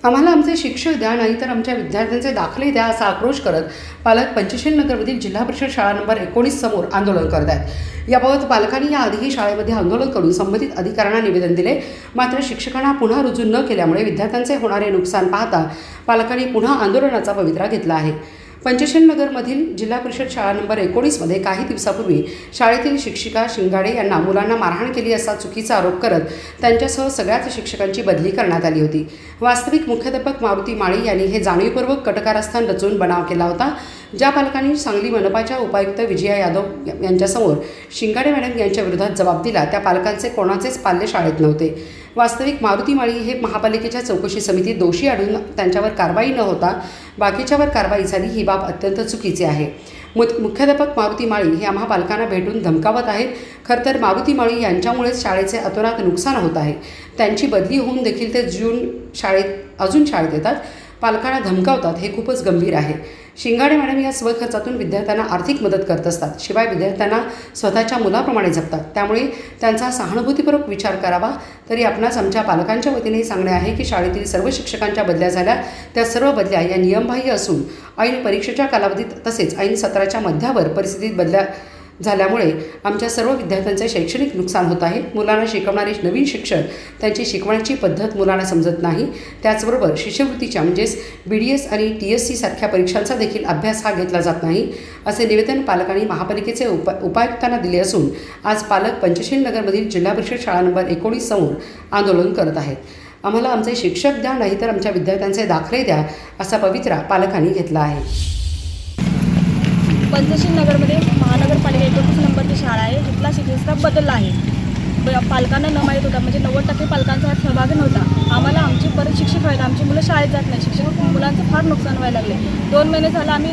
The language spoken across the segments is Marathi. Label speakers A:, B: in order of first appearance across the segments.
A: आम्हाला आमचे शिक्षक द्या, नाहीतर आमच्या विद्यार्थ्यांचे दाखले द्या, असा आक्रोश करत पालक पंचशील नगरमधील जिल्हा परिषद शाळा नंबर 19 समोर आंदोलन करत आहेत। याबाबत पालकांनी याआधीही शाळेमध्ये आंदोलन करून संबंधित अधिकाऱ्यांना निवेदन दिले, मात्र शिक्षकांना पुन्हा रुजू न केल्यामुळे विद्यार्थ्यांचे होणारे नुकसान पाहता पालकांनी पुन्हा आंदोलनाचा पवित्रा घेतला आहे। पंचशील नगरमधील जिल्हा परिषद शाळा नंबर 19 मध्ये काही दिवसापूर्वी शाळेतील शिक्षिका शिंगाडे यांना मुलांना मारहाण केली असा चुकीचा आरोप करत त्यांच्यासह सगळ्याच शिक्षकांची बदली करण्यात आली होती। वास्तविक मुख्याध्यापक मारुती माळी यांनी हे जाणीवपूर्वक कटकारस्थान रचून बनाव केला होता। ज्या पालकांनी सांगली मनपाच्या उपायुक्त विजया यादव यांच्यासमोर शिंगाडे मॅडम यांच्या विरोधात जबाब दिला, त्या पालकांचे कोणाचेच पाल्य शाळेत नव्हते। वास्तविक मारुती माळी हे महापालिकेच्या चौकशी समितीत दोषी आढळून त्यांच्यावर कारवाई न होता बाकीच्यावर कारवाई झाली, ही बाब अत्यंत चुकीची आहे। मुख्याध्यापक मारुती माळी हे आम्हा पालकांना भेटून धमकावत आहेत। खरं तर मारुती माळी यांच्यामुळेच शाळेचे अतोनात नुकसान होत आहे। त्यांची बदली होऊन देखील ते अजून शाळेत येतात, पालकांना धमकावतात, हे खूपच गंभीर आहे। शिंगाडे मॅडम या स्वखर्चातून विद्यार्थ्यांना आर्थिक मदत करत असतात, शिवाय विद्यार्थ्यांना स्वतःच्या मुलाप्रमाणे जपतात, त्यामुळे त्यांचा सहानुभूतीपूर्वक विचार करावा। तरी आपणास आमच्या पालकांच्या वतीने सांगणे आहे की शाळेतील सर्व शिक्षकांच्या बदल्या झाल्या, त्या सर्व बदल्या या नियमबाह्य असून ऐन परीक्षेच्या कालावधीत तसेच ऐन सत्राच्या मध्यावर परिस्थितीत बदल्या झाल्यामुळे आमच्या सर्व विद्यार्थ्यांचे शैक्षणिक नुकसान होत आहे। मुलांना शिकवणारे नवीन शिक्षक त्यांची शिकवण्याची पद्धत मुलांना समजत नाही, त्याचबरोबर शिष्यवृत्तीच्या म्हणजेच BDS आणि TSC सारख्या परीक्षांचा देखील अभ्यास हा घेतला जात नाही, असे निवेदन पालकांनी महापालिकेचे उपायुक्तांना दिले असून आज पालक पंचशील नगरमधील जिल्हा परिषद शाळा नंबर 19 समोर आंदोलन करत आहेत। आम्हाला आमचे शिक्षक द्या, नाहीतर आमच्या विद्यार्थ्यांचे दाखले द्या, असा पवित्रा पालकांनी घेतला आहे।
B: पंचशील नगरमध्ये महानगरपालिका 29 नंबरची शाळा आहे, तिथला शिक्षक स्टाफ बदलला आहे। पालकांना न माहीत होता, म्हणजे 90% पालकांचा हा सहभाग नव्हता। आम्हाला आमचे परत शिक्षक व्हायला, आमची मुलं शाळेत जात नाही, शिक्षक मुलांचं फार नुकसान व्हायला लागले। 2 महिने झालं आम्ही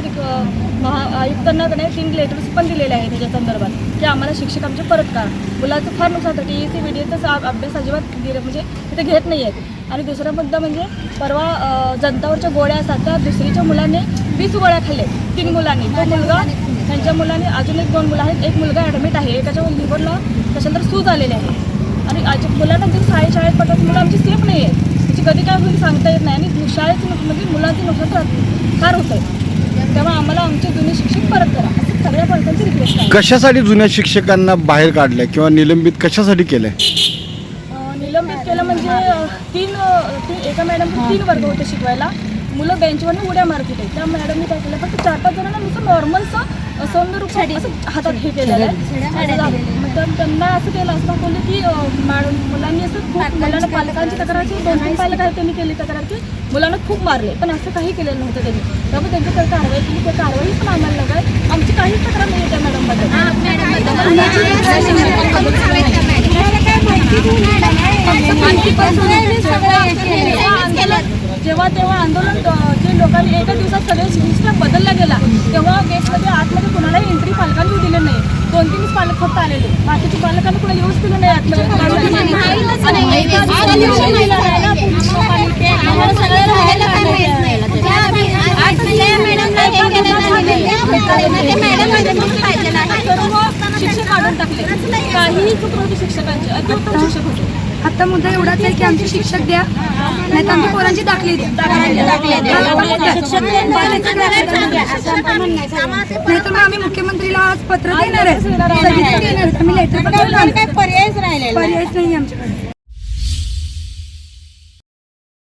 B: आयुक्तांना 3 लेटर्स पण दिलेले आहेत त्याच्या संदर्भात की आम्हाला शिक्षक आमचे परत करा। मुलांचं फार नुकसान होतं। TSC BDSचा अभ्यास अजिबात म्हणजे तिथे घेत नाही आहेत। आणि दुसरा मुद्दा म्हणजे परवा जनतावरच्या गोळ्या असतात, त्या दुसरीच्या मुलांनी 20 गोळ्या खाल्ले, 3 मुलांनी। तो मुलगा, त्यांच्या मुलांनी अजून 2 मुलं आहेत, एक मुलगा ॲडमिट आहे, एकाच्या लिव्हरला कशानंतर सूज आलेली आहे। आणि मुलांना जर शाळेत पाठवत मुलं आमची सेफ नाही आहे, त्याची कधी काय होईल सांगता येत नाही। आणि शाळेचं म्हणजे मुलांचं नुकसान फार होतं आहे, तेव्हा आम्हाला आमचे जुने शिक्षक परत करा, असं सगळ्या पालकांची रिक्वेस्ट आहे।
C: कशासाठी जुन्या शिक्षकांना बाहेर काढलं किंवा निलंबित कशासाठी केलं?
B: निलंबित केलं म्हणजे एका मॅडमचे 3 वर्ग होते शिकवायला, मुलं बेंचवरनं उड्या मारत होते। त्या मॅडमने काय केलं, फक्त 4-5 जणांना नुसतं नॉर्मलचं सौम्य रूप असं हातात हे केलेलं आहे। तर त्यांना असं केलं, असं दाखवलं की मुलांनी असं खूप मुलांना पालकांची तक्रार, 2-3 पालक आहेत त्यांनी केली तक्रार की मुलांना खूप मारले, पण असं काही केलेलं नव्हतं त्यांनी। त्यामुळे त्यांच्याकडे कारवाई केली, त्या कारवाई पण आम्हाला लगाय। आमची काहीच तक्रार नाही आहे त्या मॅडमबद्दल। जेव्हा आंदोलन जे लोकांनी एका दिवसात सगळे शिक्षक बदलला गेला, तेव्हा गेटमध्ये आतमध्ये कुणालाही एंट्री पालकांनी दिली नाही। 2-3 पालक फक्त आलेले, बाकीच्या पालकांना कुणाला येऊच दिलं नाही आतमध्ये। शिक्षक काढून टाकले, काहीही चूक नव्हती शिक्षकांची, अत्युत्तम शिक्षक होते।
D: आता मुद्दा एवढाच आहे की आमचे शिक्षक द्या, नाही तर आमच्या पोरांची दाखले द्या, नाही तर मग आम्ही मुख्यमंत्रीला आज पत्र देणार आहे, आम्ही लेटर पर्यायच नाही आमच्याकडे।